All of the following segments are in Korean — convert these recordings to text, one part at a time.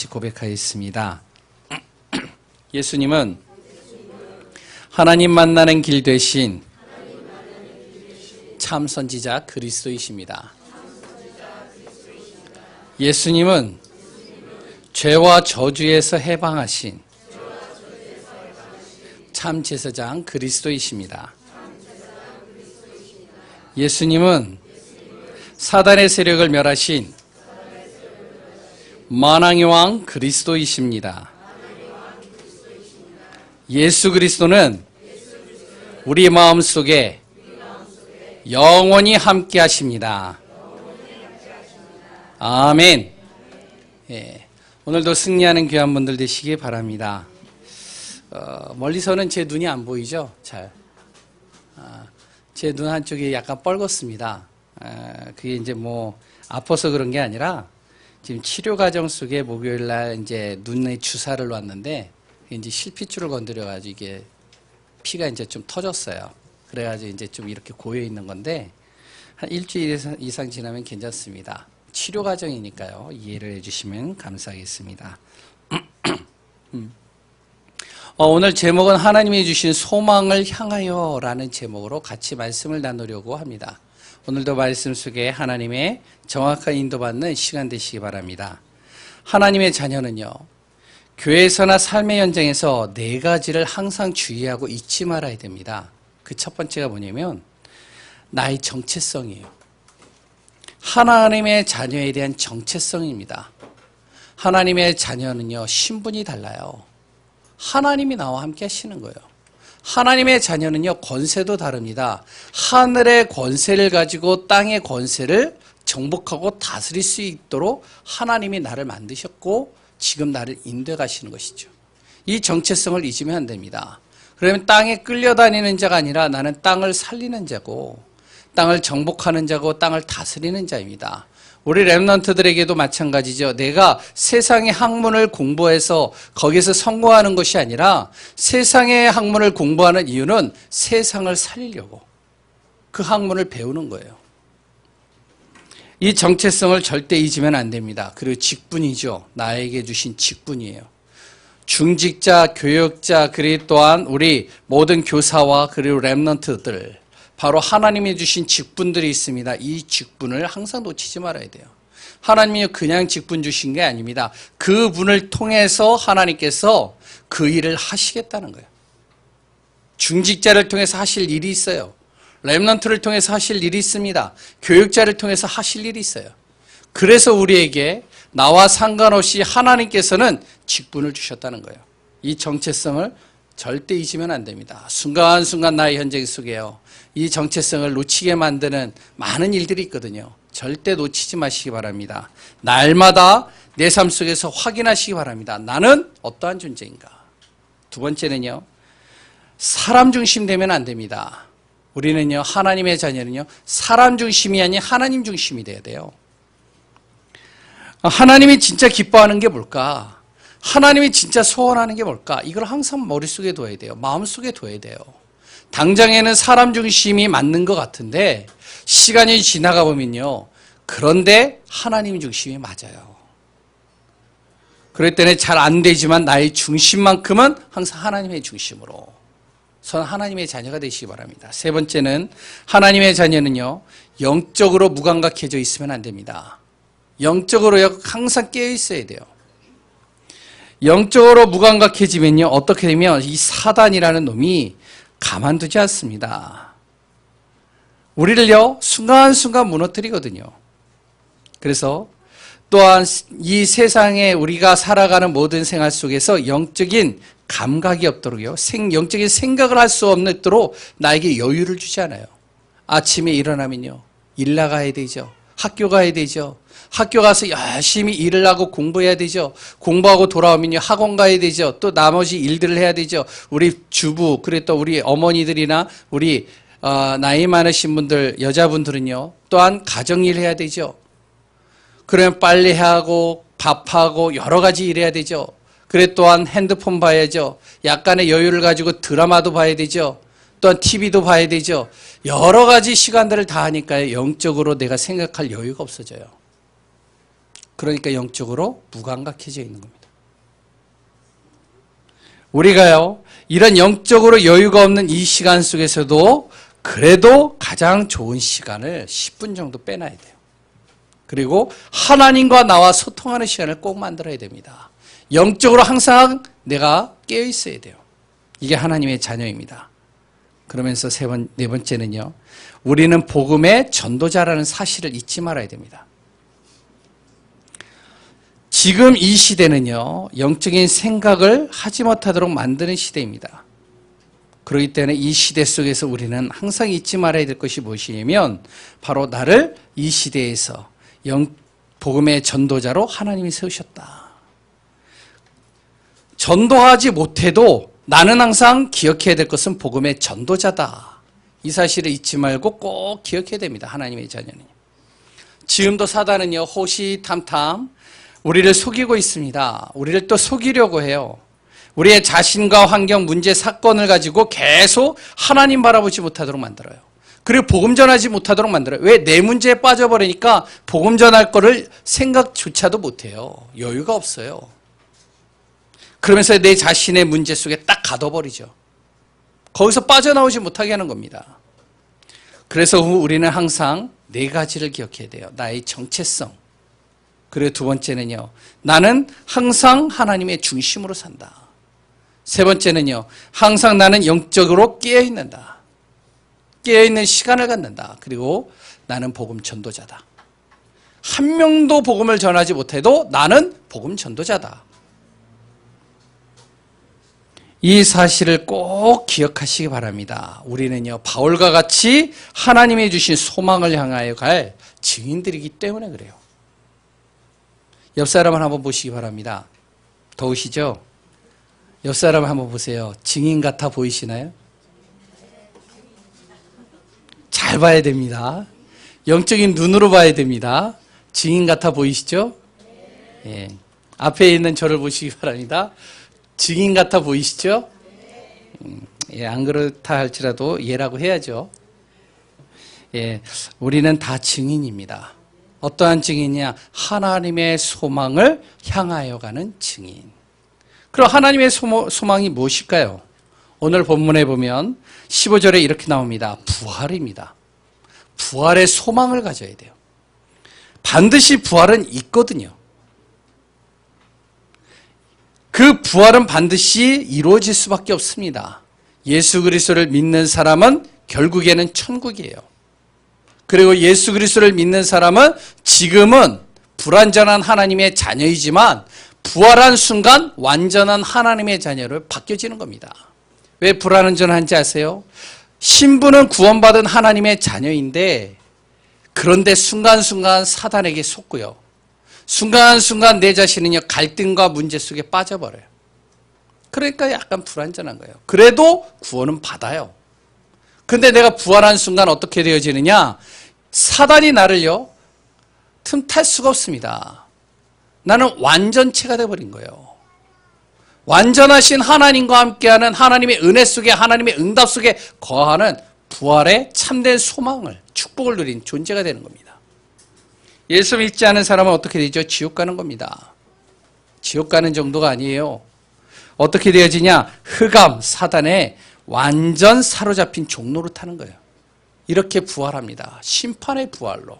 같이 고백하였습니다. 예수님은 하나님 만나는 길 되신 참 선지자 그리스도이십니다. 예수님은 죄와 저주에서 해방하신 참 제사장 그리스도이십니다. 예수님은 사단의 세력을 멸하신 만왕의 왕 그리스도이십니다. 예수 그리스도는 우리 마음속에 영원히 함께 하십니다. 아멘. 예, 오늘도 승리하는 귀한 분들 되시기 바랍니다. 멀리서는 제 눈이 안 보이죠? 잘. 제 눈 한쪽이 약간 뻘겋습니다. 그게 이제 뭐 아파서 그런 게 아니라 지금 치료 과정 속에 목요일 날 이제 눈에 주사를 놨는데 이제 실핏줄을 건드려가지고 이게 피가 이제 좀 터졌어요. 그래가지고 이제 좀 이렇게 고여 있는 건데 한 일주일 이상 지나면 괜찮습니다. 치료 과정이니까요. 이해를 해주시면 감사하겠습니다. 오늘 제목은 하나님이 주신 소망을 향하여 라는 제목으로 같이 말씀을 나누려고 합니다. 오늘도 말씀 속에 하나님의 정확한 인도받는 시간 되시기 바랍니다. 하나님의 자녀는요, 교회에서나 삶의 현장에서 네 가지를 항상 주의하고 잊지 말아야 됩니다. 그 첫 번째가 뭐냐면 나의 정체성이에요. 하나님의 자녀에 대한 정체성입니다. 하나님의 자녀는요, 신분이 달라요. 하나님이 나와 함께 하시는 거예요. 하나님의 자녀는요, 권세도 다릅니다. 하늘의 권세를 가지고 땅의 권세를 정복하고 다스릴 수 있도록 하나님이 나를 만드셨고 지금 나를 인도해 가시는 것이죠. 이 정체성을 잊으면 안 됩니다. 그러면 땅에 끌려다니는 자가 아니라 나는 땅을 살리는 자고 땅을 정복하는 자고 땅을 다스리는 자입니다. 우리 렘넌트들에게도 마찬가지죠. 내가 세상의 학문을 공부해서 거기서 성공하는 것이 아니라 세상의 학문을 공부하는 이유는 세상을 살리려고 그 학문을 배우는 거예요. 이 정체성을 절대 잊으면 안 됩니다. 그리고 직분이죠. 나에게 주신 직분이에요. 중직자, 교역자, 그리고 또한 우리 모든 교사와 그리고 렘넌트들, 바로 하나님이 주신 직분들이 있습니다. 이 직분을 항상 놓치지 말아야 돼요. 하나님이 그냥 직분 주신 게 아닙니다. 그 분을 통해서 하나님께서 그 일을 하시겠다는 거예요. 중직자를 통해서 하실 일이 있어요. 렘넌트를 통해서 하실 일이 있습니다. 교육자를 통해서 하실 일이 있어요. 그래서 우리에게 나와 상관없이 하나님께서는 직분을 주셨다는 거예요. 이 정체성을 절대 잊으면 안 됩니다. 순간순간 나의 현장 속에요, 이 정체성을 놓치게 만드는 많은 일들이 있거든요. 절대 놓치지 마시기 바랍니다. 날마다 내 삶 속에서 확인하시기 바랍니다. 나는 어떠한 존재인가? 두 번째는요, 사람 중심 되면 안 됩니다. 우리는요, 하나님의 자녀는요, 사람 중심이 아닌 하나님 중심이 돼야 돼요. 하나님이 진짜 기뻐하는 게 뭘까? 하나님이 진짜 소원하는 게 뭘까? 이걸 항상 머릿속에 둬야 돼요. 마음속에 둬야 돼요. 당장에는 사람 중심이 맞는 것 같은데 시간이 지나가 보면요, 그런데 하나님 중심이 맞아요. 그럴 때는 잘 안 되지만 나의 중심만큼은 항상 하나님의 중심으로, 전 하나님의 자녀가 되시기 바랍니다. 세 번째는 하나님의 자녀는요, 영적으로 무감각해져 있으면 안 됩니다. 영적으로 항상 깨어 있어야 돼요. 영적으로 무감각해지면요, 어떻게 되면 이 사단이라는 놈이 가만두지 않습니다. 우리를요, 순간순간 무너뜨리거든요. 그래서 또한 이 세상에 우리가 살아가는 모든 생활 속에서 영적인 감각이 없도록요, 영적인 생각을 할 수 없도록 나에게 여유를 주지 않아요. 아침에 일어나면요, 일 나가야 되죠. 학교 가야 되죠. 학교 가서 열심히 일을 하고 공부해야 되죠. 공부하고 돌아오면요, 학원 가야 되죠. 또 나머지 일들을 해야 되죠. 우리 주부, 그리고 또 우리 어머니들이나 우리 나이 많으신 분들, 여자분들은요, 또한 가정일 해야 되죠. 그러면 빨래하고 밥하고 여러 가지 일해야 되죠. 그래 또한 핸드폰 봐야죠. 약간의 여유를 가지고 드라마도 봐야 되죠. 또한 TV도 봐야 되죠. 여러 가지 시간들을 다 하니까요, 영적으로 내가 생각할 여유가 없어져요. 그러니까 영적으로 무감각해져 있는 겁니다. 우리가요, 이런 영적으로 여유가 없는 이 시간 속에서도 그래도 가장 좋은 시간을 10분 정도 빼놔야 돼요. 그리고 하나님과 나와 소통하는 시간을 꼭 만들어야 됩니다. 영적으로 항상 내가 깨어 있어야 돼요. 이게 하나님의 자녀입니다. 그러면서 네 번째는요, 우리는 복음의 전도자라는 사실을 잊지 말아야 됩니다. 지금 이 시대는요, 영적인 생각을 하지 못하도록 만드는 시대입니다. 그렇기 때문에 이 시대 속에서 우리는 항상 잊지 말아야 될 것이 무엇이냐면 바로 나를 이 시대에서 복음의 전도자로 하나님이 세우셨다. 전도하지 못해도 나는 항상 기억해야 될 것은 복음의 전도자다. 이 사실을 잊지 말고 꼭 기억해야 됩니다. 하나님의 자녀는. 지금도 사단은요, 호시탐탐 우리를 속이고 있습니다. 우리를 또 속이려고 해요. 우리의 자신과 환경, 문제, 사건을 가지고 계속 하나님 바라보지 못하도록 만들어요. 그리고 복음 전하지 못하도록 만들어요. 왜? 내 문제에 빠져버리니까 복음 전할 거를 생각조차도 못해요. 여유가 없어요. 그러면서 내 자신의 문제 속에 딱 가둬버리죠. 거기서 빠져나오지 못하게 하는 겁니다. 그래서 우리는 항상 네 가지를 기억해야 돼요. 나의 정체성. 그리고 두 번째는요, 나는 항상 하나님의 중심으로 산다. 세 번째는요, 항상 나는 영적으로 깨어있는다. 깨어있는 시간을 갖는다. 그리고 나는 복음 전도자다. 한 명도 복음을 전하지 못해도 나는 복음 전도자다. 이 사실을 꼭 기억하시기 바랍니다. 우리는요, 바울과 같이 하나님이 주신 소망을 향하여 갈 증인들이기 때문에 그래요. 옆 사람을 한번 보시기 바랍니다. 더우시죠? 옆 사람 한번 보세요. 증인 같아 보이시나요? 잘 봐야 됩니다. 영적인 눈으로 봐야 됩니다. 증인 같아 보이시죠? 예. 앞에 있는 저를 보시기 바랍니다. 증인 같아 보이시죠? 예, 안 그렇다 할지라도 예라고 해야죠. 예, 우리는 다 증인입니다. 어떠한 증인이냐? 하나님의 소망을 향하여 가는 증인. 그럼 하나님의 소망이 무엇일까요? 오늘 본문에 보면 15절에 이렇게 나옵니다. 부활입니다. 부활의 소망을 가져야 돼요. 반드시 부활은 있거든요. 그 부활은 반드시 이루어질 수밖에 없습니다. 예수 그리스도를 믿는 사람은 결국에는 천국이에요. 그리고 예수 그리스도를 믿는 사람은 지금은 불완전한 하나님의 자녀이지만 부활한 순간 완전한 하나님의 자녀로 바뀌어지는 겁니다. 왜 불완전한지 아세요? 신부는 구원받은 하나님의 자녀인데 그런데 순간순간 사단에게 속고요. 순간순간 내 자신은요, 갈등과 문제 속에 빠져버려요. 그러니까 약간 불완전한 거예요. 그래도 구원은 받아요. 근데 내가 부활한 순간 어떻게 되어지느냐? 사단이 나를요, 틈탈 수가 없습니다. 나는 완전체가 되어버린 거예요. 완전하신 하나님과 함께하는 하나님의 은혜 속에, 하나님의 응답 속에 거하는 부활의 참된 소망을, 축복을 누린 존재가 되는 겁니다. 예수 믿지 않은 사람은 어떻게 되죠? 지옥 가는 겁니다. 지옥 가는 정도가 아니에요. 어떻게 되어지냐? 흑암, 사단에 완전 사로잡힌 종로로 타는 거예요. 이렇게 부활합니다. 심판의 부활로.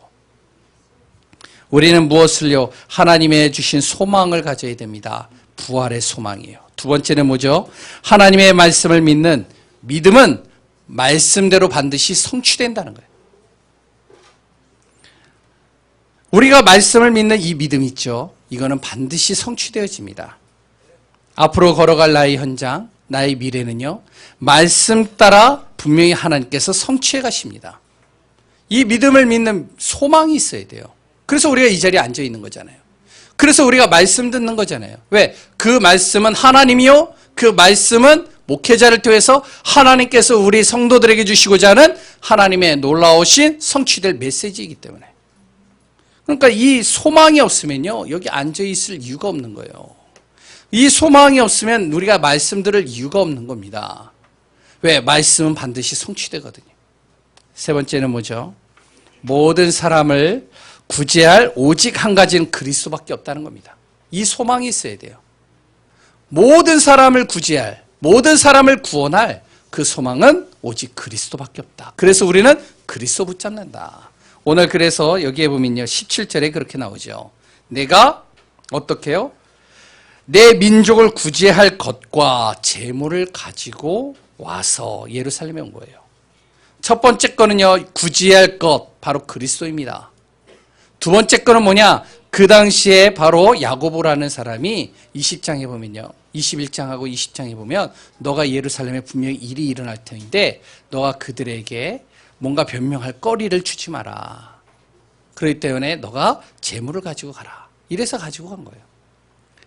우리는 무엇을요? 하나님의 주신 소망을 가져야 됩니다. 부활의 소망이에요. 두 번째는 뭐죠? 하나님의 말씀을 믿는 믿음은 말씀대로 반드시 성취된다는 거예요. 우리가 말씀을 믿는 이 믿음 있죠? 이거는 반드시 성취되어집니다. 앞으로 걸어갈 나의 현장, 나의 미래는요, 말씀 따라 분명히 하나님께서 성취해 가십니다. 이 믿음을 믿는 소망이 있어야 돼요. 그래서 우리가 이 자리에 앉아 있는 거잖아요. 그래서 우리가 말씀 듣는 거잖아요. 왜? 그 말씀은 하나님이요, 그 말씀은 목회자를 통해서 하나님께서 우리 성도들에게 주시고자 하는 하나님의 놀라우신 성취될 메시지이기 때문에. 그러니까 이 소망이 없으면요, 여기 앉아 있을 이유가 없는 거예요. 이 소망이 없으면 우리가 말씀 들을 이유가 없는 겁니다. 왜? 말씀은 반드시 성취되거든요. 세 번째는 뭐죠? 모든 사람을 구제할 오직 한 가지는 그리스도밖에 없다는 겁니다. 이 소망이 있어야 돼요. 모든 사람을 구제할, 모든 사람을 구원할 그 소망은 오직 그리스도밖에 없다. 그래서 우리는 그리스도 붙잡는다. 오늘 그래서 여기에 보면요, 17절에 그렇게 나오죠. 내가 어떻게 해요? 내 민족을 구제할 것과 재물을 가지고 와서 예루살렘에 온 거예요. 첫 번째 거는요, 구제할 것, 바로 그리스도입니다. 두 번째 거는 뭐냐? 그 당시에 바로 야고보라는 사람이 20장에 보면요, 21장하고 20장에 보면 너가 예루살렘에 분명히 일이 일어날 터인데 너가 그들에게 뭔가 변명할 거리를 주지 마라. 그렇기 때문에 너가 재물을 가지고 가라. 이래서 가지고 간 거예요.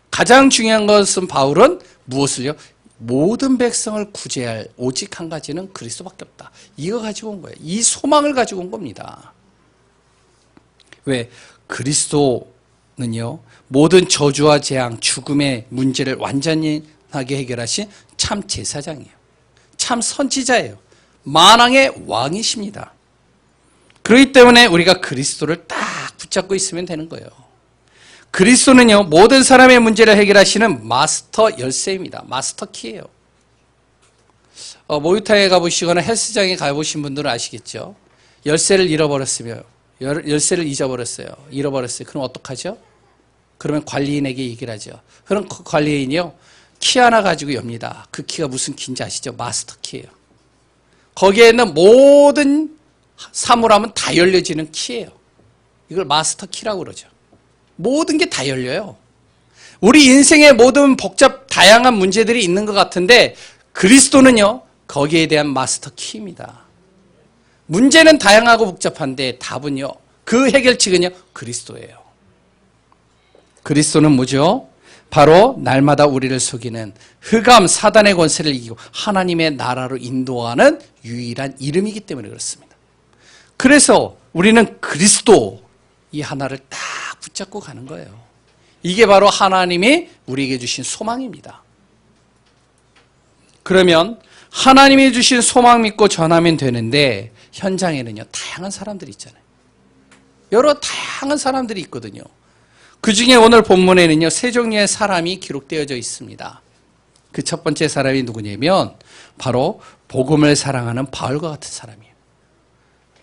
가장 중요한 것은 바울은 무엇을요? 모든 백성을 구제할 오직 한 가지는 그리스도밖에 없다. 이거 가지고 온 거예요. 이 소망을 가지고 온 겁니다. 왜? 그리스도는요, 모든 저주와 재앙, 죽음의 문제를 완전하게 해결하신 참 제사장이에요. 참 선지자예요. 만왕의 왕이십니다. 그렇기 때문에 우리가 그리스도를 딱 붙잡고 있으면 되는 거예요. 그리스도는요, 모든 사람의 문제를 해결하시는 마스터 열쇠입니다. 마스터 키예요. 목욕탕에 가보시거나 헬스장에 가보신 분들은 아시겠죠? 열쇠를 잃어버렸으며, 열쇠를 잊어버렸어요. 잃어버렸어요. 그럼 어떡하죠? 그러면 관리인에게 얘기를 하죠. 그럼 그 관리인이요, 키 하나 가지고 엽니다. 그 키가 무슨 키인지 아시죠? 마스터 키예요. 거기에 있는 모든 사물함은 다 열려지는 키예요. 이걸 마스터 키라고 그러죠. 모든 게 다 열려요. 우리 인생의 모든 다양한 문제들이 있는 것 같은데 그리스도는요, 거기에 대한 마스터 키입니다. 문제는 다양하고 복잡한데 답은요, 그 해결책은요, 그리스도예요. 그리스도는 뭐죠? 바로 날마다 우리를 속이는 흑암 사단의 권세를 이기고 하나님의 나라로 인도하는 유일한 이름이기 때문에 그렇습니다. 그래서 우리는 그리스도 이 하나를 딱 붙잡고 가는 거예요. 이게 바로 하나님이 우리에게 주신 소망입니다. 그러면 하나님이 주신 소망 믿고 전하면 되는데 현장에는요, 다양한 사람들이 있잖아요. 여러 다양한 사람들이 있거든요. 그 중에 오늘 본문에는요, 세 종류의 사람이 기록되어져 있습니다. 그 첫 번째 사람이 누구냐면 바로 복음을 사랑하는 바울과 같은 사람이에요.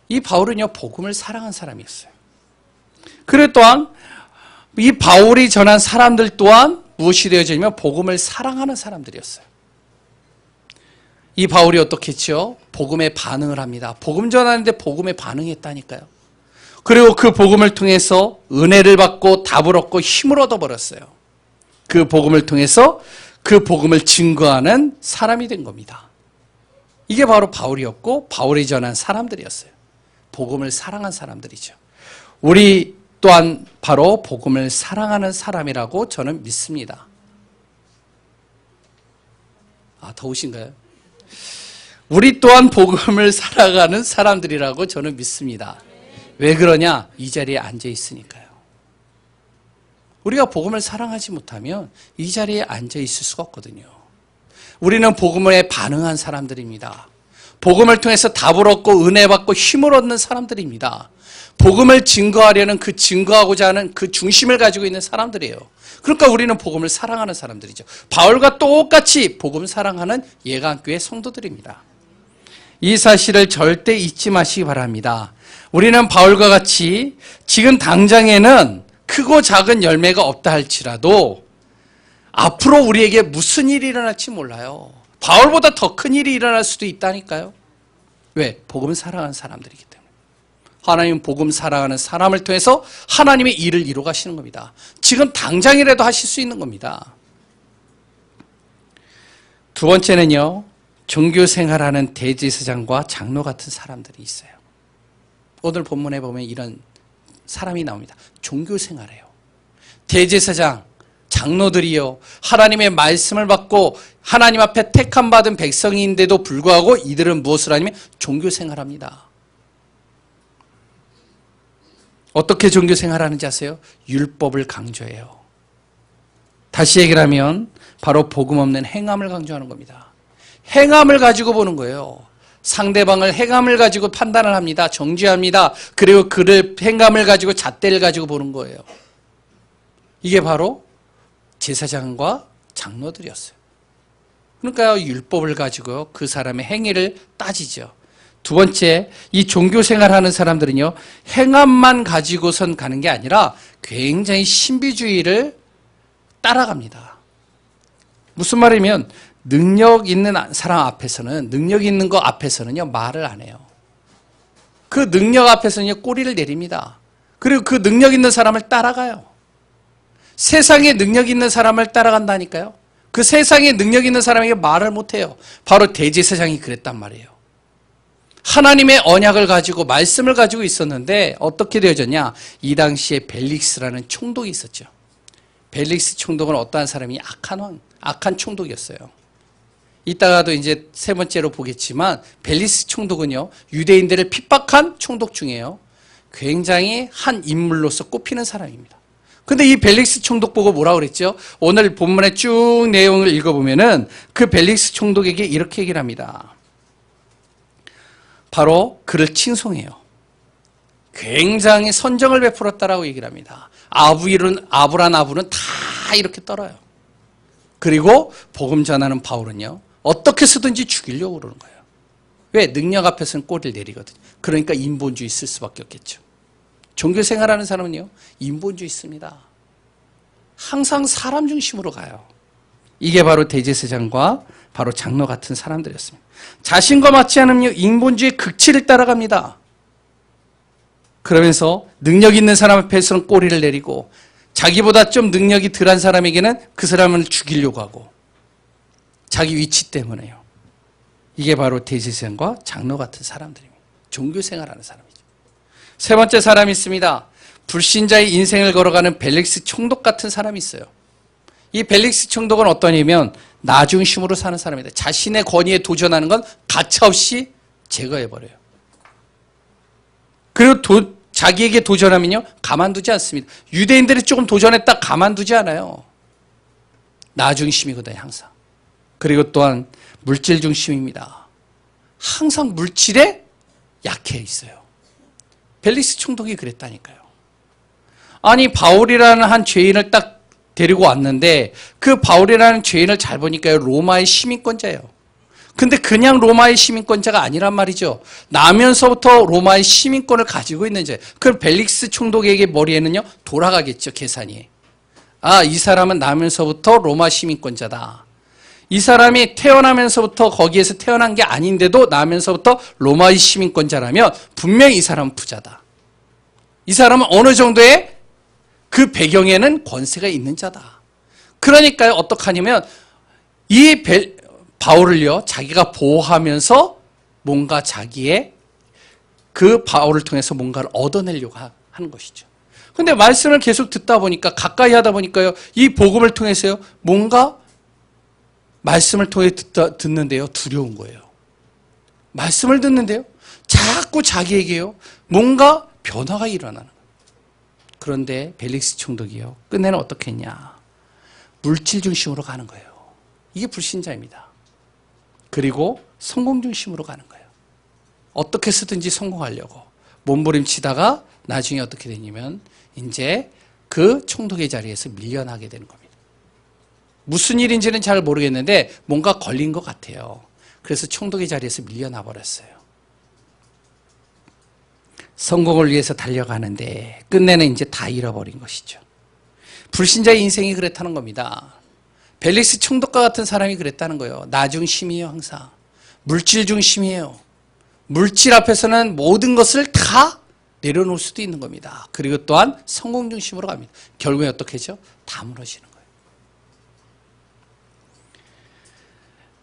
이 바울은요, 복음을 사랑한 사람이었어요. 그리고 또한 이 바울이 전한 사람들 또한 무엇이 되어져 있냐면 복음을 사랑하는 사람들이었어요. 이 바울이 어떻게 했죠? 복음에 반응을 합니다. 복음 전하는데 복음에 반응했다니까요. 그리고 그 복음을 통해서 은혜를 받고 답을 얻고 힘을 얻어버렸어요. 그 복음을 통해서 그 복음을 증거하는 사람이 된 겁니다. 이게 바로 바울이었고 바울이 전한 사람들이었어요. 복음을 사랑한 사람들이죠. 우리 또한 바로 복음을 사랑하는 사람이라고 저는 믿습니다. 더우신가요? 우리 또한 복음을 사랑하는 사람들이라고 저는 믿습니다. 왜 그러냐? 이 자리에 앉아 있으니까요. 우리가 복음을 사랑하지 못하면 이 자리에 앉아 있을 수가 없거든요. 우리는 복음에 반응한 사람들입니다. 복음을 통해서 답을 얻고 은혜 받고 힘을 얻는 사람들입니다. 복음을 증거하려는 그 증거하고자 하는 그 중심을 가지고 있는 사람들이에요. 그러니까 우리는 복음을 사랑하는 사람들이죠. 바울과 똑같이 복음 사랑하는 예강교회 성도들입니다. 이 사실을 절대 잊지 마시기 바랍니다. 우리는 바울과 같이 지금 당장에는 크고 작은 열매가 없다 할지라도 앞으로 우리에게 무슨 일이 일어날지 몰라요. 바울보다 더 큰 일이 일어날 수도 있다니까요. 왜? 복음 사랑하는 사람들이기 때문에. 하나님은 복음 사랑하는 사람을 통해서 하나님의 일을 이루어 가시는 겁니다. 지금 당장이라도 하실 수 있는 겁니다. 두 번째는요, 종교 생활하는 대제사장과 장로 같은 사람들이 있어요. 오늘 본문에 보면 이런 사람이 나옵니다. 종교 생활해요. 대제사장, 장로들이요, 하나님의 말씀을 받고 하나님 앞에 택함 받은 백성인데도 불구하고 이들은 무엇을 하냐면 종교 생활합니다. 어떻게 종교 생활하는지 아세요? 율법을 강조해요. 다시 얘기를 하면 바로 복음 없는 행함을 강조하는 겁니다. 행함을 가지고 보는 거예요. 상대방을 행함을 가지고 판단을 합니다. 정죄합니다. 그리고 그를 행함을 가지고 잣대를 가지고 보는 거예요. 이게 바로 제사장과 장로들이었어요. 그러니까 율법을 가지고 그 사람의 행위를 따지죠. 두 번째, 이 종교 생활하는 사람들은요, 행함만 가지고선 가는 게 아니라 굉장히 신비주의를 따라갑니다. 무슨 말이면 능력 있는 사람 앞에서는, 능력 있는 거 앞에서는요, 말을 안 해요. 그 능력 앞에서는요, 꼬리를 내립니다. 그리고 그 능력 있는 사람을 따라가요. 세상에 능력 있는 사람을 따라간다니까요. 그 세상에 능력 있는 사람에게 말을 못해요. 바로 대제사장이 그랬단 말이에요. 하나님의 언약을 가지고 말씀을 가지고 있었는데 어떻게 되어졌냐? 이 당시에 벨릭스라는 총독이 있었죠. 벨릭스 총독은 어떠한 사람이 악한 총독이었어요. 이따가도 이제 세 번째로 보겠지만 벨릭스 총독은요, 유대인들을 핍박한 총독 중에요, 굉장히 한 인물로서 꼽히는 사람입니다. 근데 이 벨릭스 총독 보고 뭐라고 그랬죠? 오늘 본문의 쭉 내용을 읽어보면은 그 벨릭스 총독에게 이렇게 얘기를 합니다. 바로 그를 칭송해요. 굉장히 선정을 베풀었다라고 얘기를 합니다. 아부란 아부는 다 이렇게 떨어요. 그리고 복음 전하는 바울은요, 어떻게 해서든지 죽이려고 그러는 거예요. 왜? 능력 앞에서는 꼬리를 내리거든요. 그러니까 인본주의 쓸 수밖에 없겠죠. 종교 생활하는 사람은요, 인본주의 씁니다. 항상 사람 중심으로 가요. 이게 바로 대제사장과 바로 장로 같은 사람들이었습니다. 자신과 맞지 않으면 인본주의의 극치를 따라갑니다. 그러면서 능력 있는 사람 앞에서는 꼬리를 내리고 자기보다 좀 능력이 덜한 사람에게는 그 사람을 죽이려고 하고, 자기 위치 때문에요. 이게 바로 대제사장과 장로 같은 사람들입니다. 종교 생활하는 사람이죠. 세 번째 사람이 있습니다. 불신자의 인생을 걸어가는 벨릭스 총독 같은 사람이 있어요. 이 벨릭스 총독은 어떠냐면 나 중심으로 사는 사람입니다. 자신의 권위에 도전하는 건 가차없이 제거해버려요. 그리고 자기에게 도전하면요, 가만두지 않습니다. 유대인들이 조금 도전했다 가만두지 않아요. 나 중심이거든요, 항상. 그리고 또한 물질 중심입니다. 항상 물질에 약해 있어요. 벨릭스 총독이 그랬다니까요. 아니, 바울이라는 한 죄인을 딱 데리고 왔는데 그 바울이라는 죄인을 잘 보니까요, 로마의 시민권자예요. 근데 그냥 로마의 시민권자가 아니란 말이죠. 나면서부터 로마의 시민권을 가지고 있는 자. 그럼 벨릭스 총독에게 머리에는요, 돌아가겠죠, 계산이. 아, 이 사람은 나면서부터 로마 시민권자다. 이 사람이 태어나면서부터 거기에서 태어난 게 아닌데도 나면서부터 로마의 시민권자라면 분명히 이 사람은 부자다. 이 사람은 어느 정도의 그 배경에는 권세가 있는 자다. 그러니까요, 어떡하냐면 이 바울을요, 자기가 보호하면서 뭔가 자기의 그 바울을 통해서 뭔가를 얻어내려고 하는 것이죠. 근데 말씀을 계속 듣다 보니까, 가까이 하다 보니까요, 이 복음을 통해서요, 뭔가 말씀을 통해 듣는데요, 두려운 거예요. 말씀을 듣는데요, 자꾸 자기에게요, 뭔가 변화가 일어나는 거예요. 그런데 벨릭스 총독이요, 끝내는 어떻게 했냐? 물질 중심으로 가는 거예요. 이게 불신자입니다. 그리고 성공 중심으로 가는 거예요. 어떻게 해서든지 성공하려고 몸부림치다가 나중에 어떻게 되냐면 이제 그 총독의 자리에서 밀려나게 되는 겁니다. 무슨 일인지는 잘 모르겠는데 뭔가 걸린 것 같아요. 그래서 총독의 자리에서 밀려나 버렸어요. 성공을 위해서 달려가는데 끝내는 이제 다 잃어버린 것이죠. 불신자의 인생이 그렇다는 겁니다. 벨릭스 총독과 같은 사람이 그랬다는 거예요. 나 중심이에요, 항상. 물질 중심이에요. 물질 앞에서는 모든 것을 다 내려놓을 수도 있는 겁니다. 그리고 또한 성공 중심으로 갑니다. 결국에 어떻게 하죠? 다 무너지는 거예요.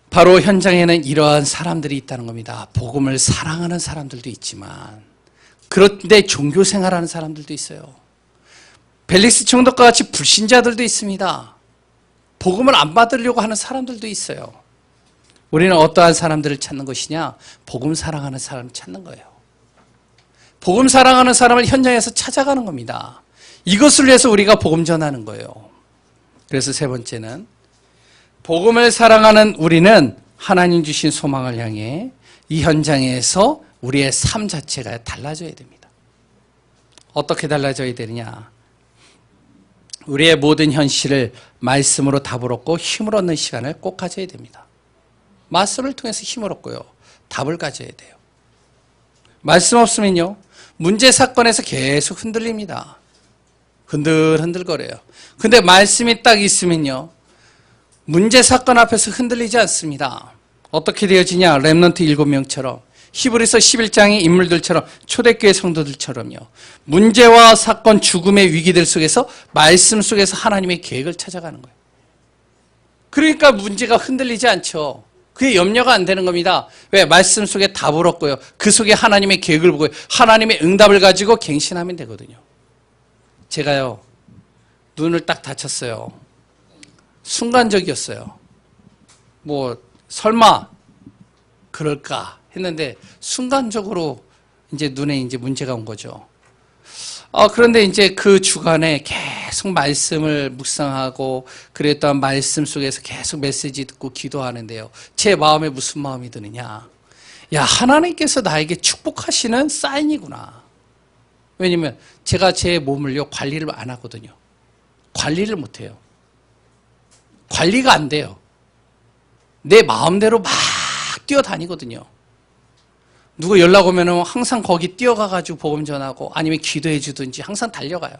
바로 현장에는 이러한 사람들이 있다는 겁니다. 복음을 사랑하는 사람들도 있지만, 그런데 종교 생활하는 사람들도 있어요. 벨릭스 총독과 같이 불신자들도 있습니다. 복음을 안 받으려고 하는 사람들도 있어요. 우리는 어떠한 사람들을 찾는 것이냐? 복음 사랑하는 사람을 찾는 거예요. 복음 사랑하는 사람을 현장에서 찾아가는 겁니다. 이것을 위해서 우리가 복음 전하는 거예요. 그래서 세 번째는 복음을 사랑하는 우리는 하나님 주신 소망을 향해 이 현장에서 우리의 삶 자체가 달라져야 됩니다. 어떻게 달라져야 되느냐? 우리의 모든 현실을 말씀으로 답을 얻고 힘을 얻는 시간을 꼭 가져야 됩니다. 말씀을 통해서 힘을 얻고요. 답을 가져야 돼요. 말씀 없으면요. 문제 사건에서 계속 흔들립니다. 흔들거려요. 근데 말씀이 딱 있으면요. 문제 사건 앞에서 흔들리지 않습니다. 어떻게 되어지냐? 렘넌트 7명처럼 히브리서 11장의 인물들처럼 초대교회 성도들처럼요. 문제와 사건, 죽음의 위기들 속에서 말씀 속에서 하나님의 계획을 찾아가는 거예요. 그러니까 문제가 흔들리지 않죠. 그게 염려가 안 되는 겁니다. 왜? 말씀 속에 답을 얻고요. 그 속에 하나님의 계획을 보고 하나님의 응답을 가지고 갱신하면 되거든요. 제가요. 눈을 딱 다쳤어요. 순간적이었어요. 설마 그럴까 했는데 순간적으로 이제 눈에 이제 문제가 온 거죠. 그런데 이제 그 주간에 계속 말씀을 묵상하고 그랬던 말씀 속에서 계속 메시지 듣고 기도하는데요. 제 마음에 무슨 마음이 드느냐. 야, 하나님께서 나에게 축복하시는 사인이구나. 왜냐면 제가 제 몸을요, 관리를 안 하거든요. 관리를 못 해요. 관리가 안 돼요. 내 마음대로 막 뛰어다니거든요. 누구 연락 오면은 항상 거기 뛰어가가지고 복음 전하고 아니면 기도해 주든지 항상 달려가요.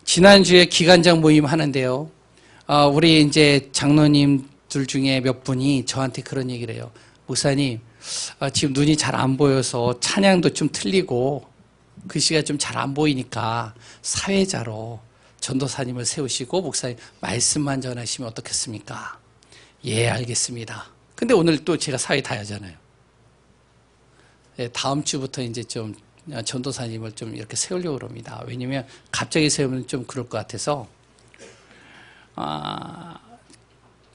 지난주에 기간장 모임 하는데요. 우리 이제 장로님들 중에 몇 분이 저한테 그런 얘기를 해요. 목사님, 지금 눈이 잘 안 보여서 찬양도 좀 틀리고 글씨가 좀 잘 안 보이니까 사회자로 전도사님을 세우시고 목사님 말씀만 전하시면 어떻겠습니까? 예, 알겠습니다. 근데 오늘 또 제가 사회 다야잖아요. 다음 주부터 이제 좀 전도사님을 좀 이렇게 세우려고 합니다. 왜냐면 갑자기 세우면 좀 그럴 것 같아서.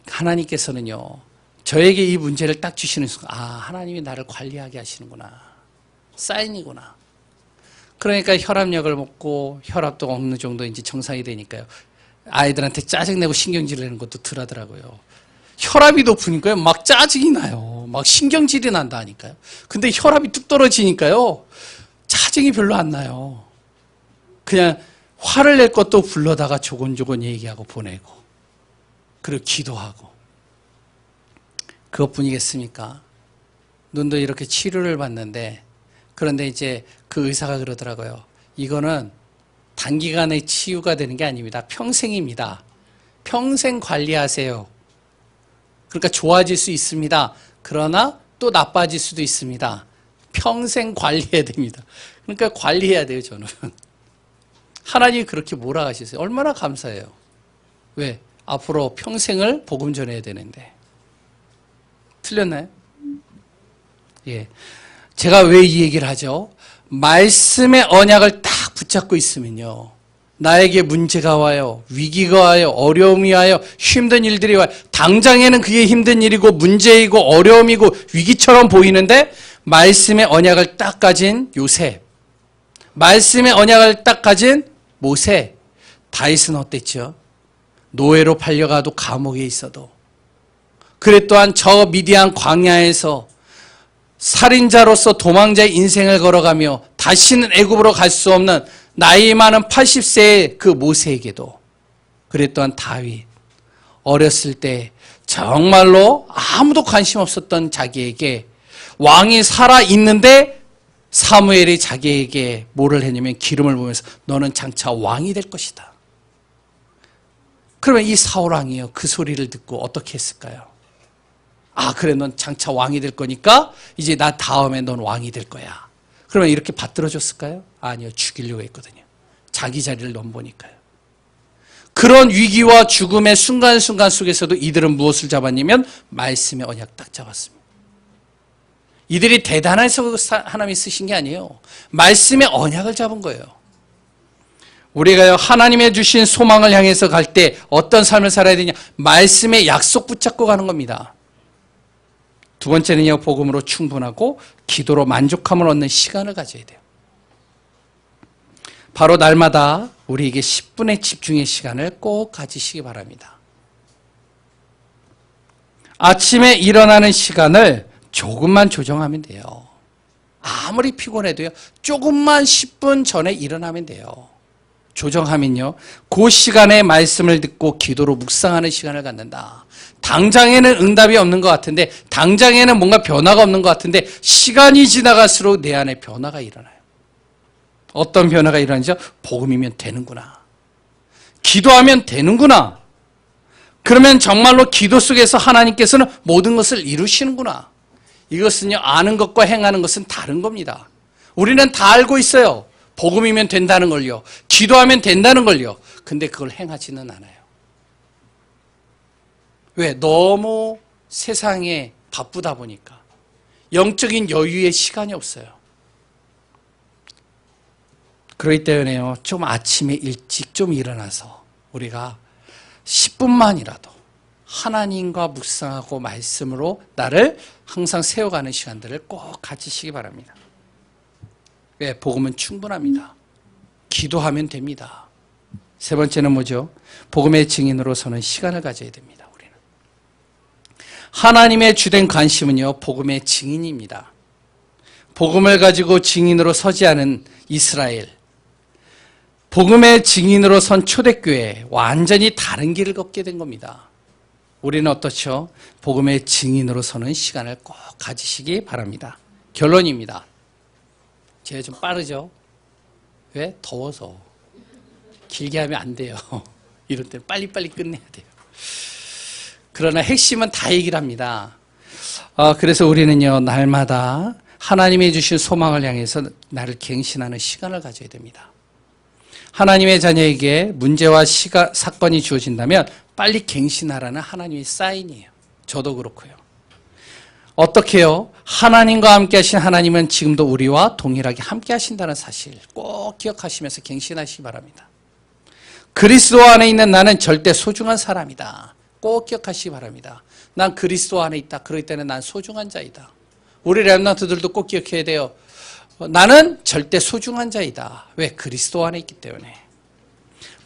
하나님께서는요, 저에게 이 문제를 딱 주시는 순간, 하나님이 나를 관리하게 하시는구나. 사인이구나. 그러니까 혈압약을 먹고 혈압도 어느 정도 이제 정상이 되니까요. 아이들한테 짜증내고 신경질을 내는 것도 덜 하더라고요. 혈압이 높으니까요. 막 짜증이 나요. 막 신경질이 난다니까요. 근데 혈압이 뚝 떨어지니까요. 짜증이 별로 안 나요. 그냥 화를 낼 것도 불러다가 조곤조곤 얘기하고 보내고 그리고 기도하고 그것뿐이겠습니까? 눈도 이렇게 치료를 받는데 그런데 이제 그 의사가 그러더라고요. 이거는 단기간에 치유가 되는 게 아닙니다. 평생입니다. 평생 관리하세요. 그러니까 좋아질 수 있습니다. 그러나 또 나빠질 수도 있습니다. 평생 관리해야 됩니다. 그러니까 관리해야 돼요, 저는. 하나님이 그렇게 몰아가셨어요. 얼마나 감사해요. 왜? 앞으로 평생을 복음 전해야 되는데. 틀렸나요? 예. 제가 왜 이 얘기를 하죠? 말씀의 언약을 딱 붙잡고 있으면요. 나에게 문제가 와요. 위기가 와요. 어려움이 와요. 힘든 일들이 와요. 당장에는 그게 힘든 일이고 문제이고 어려움이고 위기처럼 보이는데 말씀의 언약을 딱 가진 요셉, 말씀의 언약을 딱 가진 모세, 다윗은 어땠죠? 노예로 팔려가도 감옥에 있어도 그래 또한 저 미디안 광야에서 살인자로서 도망자의 인생을 걸어가며 다시는 애굽으로 갈 수 없는 나이 많은 80세의 그 모세에게도 그래 또한 다윗 어렸을 때 정말로 아무도 관심 없었던 자기에게 왕이 살아있는데 사무엘이 자기에게 뭐를 했냐면 기름을 부으면서 너는 장차 왕이 될 것이다. 그러면 이 사울 왕이요 그 소리를 듣고 어떻게 했을까요? 그래 넌 장차 왕이 될 거니까 이제 나 다음에 넌 왕이 될 거야. 그러면 이렇게 받들어줬을까요? 아니요. 죽이려고 했거든요. 자기 자리를 넘보니까요. 그런 위기와 죽음의 순간순간 속에서도 이들은 무엇을 잡았냐면 말씀의 언약 딱 잡았습니다. 이들이 대단해서 하나님이 쓰신 게 아니에요. 말씀의 언약을 잡은 거예요. 우리가요 하나님의 주신 소망을 향해서 갈 때 어떤 삶을 살아야 되냐? 말씀의 약속 붙잡고 가는 겁니다. 두 번째는요, 복음으로 충분하고 기도로 만족함을 얻는 시간을 가져야 돼요. 바로 날마다 우리에게 10분의 집중의 시간을 꼭 가지시기 바랍니다. 아침에 일어나는 시간을 조금만 조정하면 돼요. 아무리 피곤해도요. 조금만 10분 전에 일어나면 돼요. 조정하면요. 그 시간에 말씀을 듣고 기도로 묵상하는 시간을 갖는다. 당장에는 응답이 없는 것 같은데, 당장에는 뭔가 변화가 없는 것 같은데, 시간이 지나갈수록 내 안에 변화가 일어나요. 어떤 변화가 일어나죠? 복음이면 되는구나. 기도하면 되는구나. 그러면 정말로 기도 속에서 하나님께서는 모든 것을 이루시는구나. 이것은요, 아는 것과 행하는 것은 다른 겁니다. 우리는 다 알고 있어요. 복음이면 된다는 걸요. 기도하면 된다는 걸요. 근데 그걸 행하지는 않아요. 왜? 너무 세상에 바쁘다 보니까. 영적인 여유의 시간이 없어요. 그렇기 때문에요. 좀 아침에 일찍 좀 일어나서 우리가 10분만이라도 하나님과 묵상하고 말씀으로 나를 항상 세워가는 시간들을 꼭 가지시기 바랍니다. 왜? 복음은 충분합니다. 기도하면 됩니다. 세 번째는 뭐죠? 복음의 증인으로 서는 시간을 가져야 됩니다. 우리는 하나님의 주된 관심은요, 복음의 증인입니다. 복음을 가지고 증인으로 서지 않은 이스라엘, 복음의 증인으로 선 초대교회, 완전히 다른 길을 걷게 된 겁니다. 우리는 어떻죠? 복음의 증인으로 서는 시간을 꼭 가지시기 바랍니다. 결론입니다. 제가 좀 빠르죠? 왜? 더워서. 길게 하면 안 돼요. 이럴 때 빨리빨리 끝내야 돼요. 그러나 핵심은 다 얘기를 합니다. 그래서 우리는요, 날마다 하나님이 주신 소망을 향해서 나를 갱신하는 시간을 가져야 됩니다. 하나님의 자녀에게 문제와 사건이 주어진다면 빨리 갱신하라는 하나님의 사인이에요. 저도 그렇고요. 어떻게 해요? 하나님과 함께 하신 하나님은 지금도 우리와 동일하게 함께 하신다는 사실 꼭 기억하시면서 갱신하시기 바랍니다. 그리스도 안에 있는 나는 절대 소중한 사람이다. 꼭 기억하시기 바랍니다. 난 그리스도 안에 있다. 그렇기 때문에 난 소중한 자이다. 우리 렘넌트들도 꼭 기억해야 돼요. 나는 절대 소중한 자이다. 왜? 그리스도 안에 있기 때문에.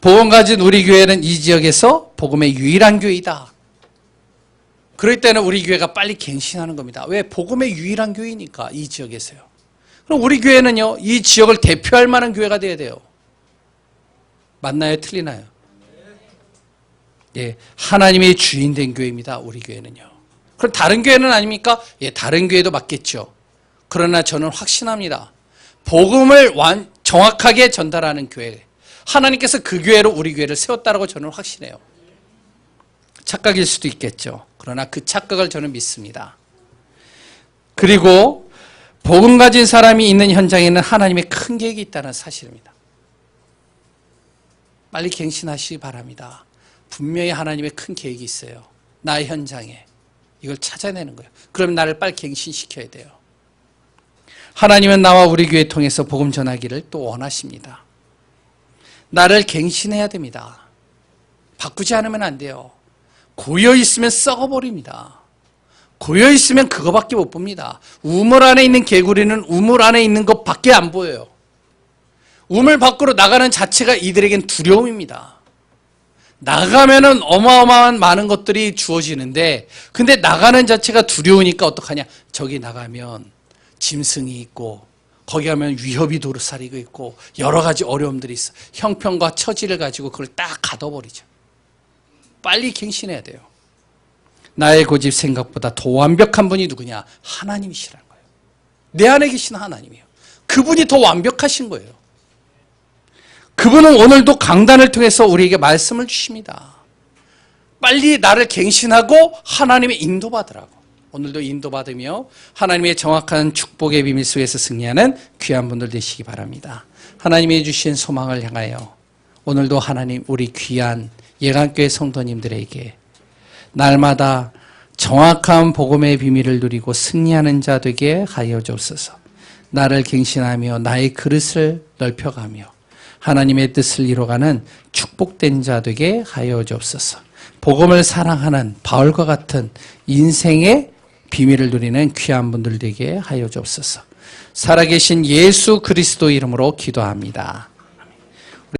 복음 가진 우리 교회는 이 지역에서 복음의 유일한 교회이다. 그럴 때는 우리 교회가 빨리 갱신하는 겁니다. 왜? 복음의 유일한 교회니까, 이 지역에서요. 그럼 우리 교회는요, 이 지역을 대표할 만한 교회가 돼야 돼요. 맞나요? 틀리나요? 예, 하나님의 주인 된 교회입니다. 우리 교회는요. 그럼 다른 교회는 아닙니까? 예, 다른 교회도 맞겠죠. 그러나 저는 확신합니다. 복음을 정확하게 전달하는 교회. 하나님께서 그 교회로 우리 교회를 세웠다라고 저는 확신해요. 착각일 수도 있겠죠. 그러나 그 착각을 저는 믿습니다. 그리고 복음 가진 사람이 있는 현장에는 하나님의 큰 계획이 있다는 사실입니다. 빨리 갱신하시기 바랍니다. 분명히 하나님의 큰 계획이 있어요. 나의 현장에. 이걸 찾아내는 거예요. 그럼 나를 빨리 갱신시켜야 돼요. 하나님은 나와 우리 교회 통해서 복음 전하기를 또 원하십니다. 나를 갱신해야 됩니다. 바꾸지 않으면 안 돼요. 고여있으면 썩어버립니다. 고여있으면 그거밖에 못 봅니다. 우물 안에 있는 개구리는 우물 안에 있는 것밖에 안 보여요. 우물 밖으로 나가는 자체가 이들에겐 두려움입니다. 나가면은 어마어마한 많은 것들이 주어지는데, 근데 나가는 자체가 두려우니까 어떡하냐? 저기 나가면 짐승이 있고, 거기 가면 위협이 도사리고 있고, 여러 가지 어려움들이 있어. 형편과 처지를 가지고 그걸 딱 가둬버리죠. 빨리 갱신해야 돼요. 나의 고집 생각보다 더 완벽한 분이 누구냐? 하나님이시라는 거예요. 내 안에 계신 하나님이에요. 그분이 더 완벽하신 거예요. 그분은 오늘도 강단을 통해서 우리에게 말씀을 주십니다. 빨리 나를 갱신하고 하나님의 인도받으라고. 오늘도 인도받으며 하나님의 정확한 축복의 비밀 속에서 승리하는 귀한 분들 되시기 바랍니다. 하나님이 주신 소망을 향하여 오늘도 하나님 우리 귀한 예강교회 성도님들에게 날마다 정확한 복음의 비밀을 누리고 승리하는 자 되게 하여 주옵소서. 나를 갱신하며 나의 그릇을 넓혀가며 하나님의 뜻을 이뤄가는 축복된 자 되게 하여 주옵소서. 복음을 사랑하는 바울과 같은 인생의 비밀을 누리는 귀한 분들 되게 하여 주옵소서. 살아계신 예수 그리스도 이름으로 기도합니다.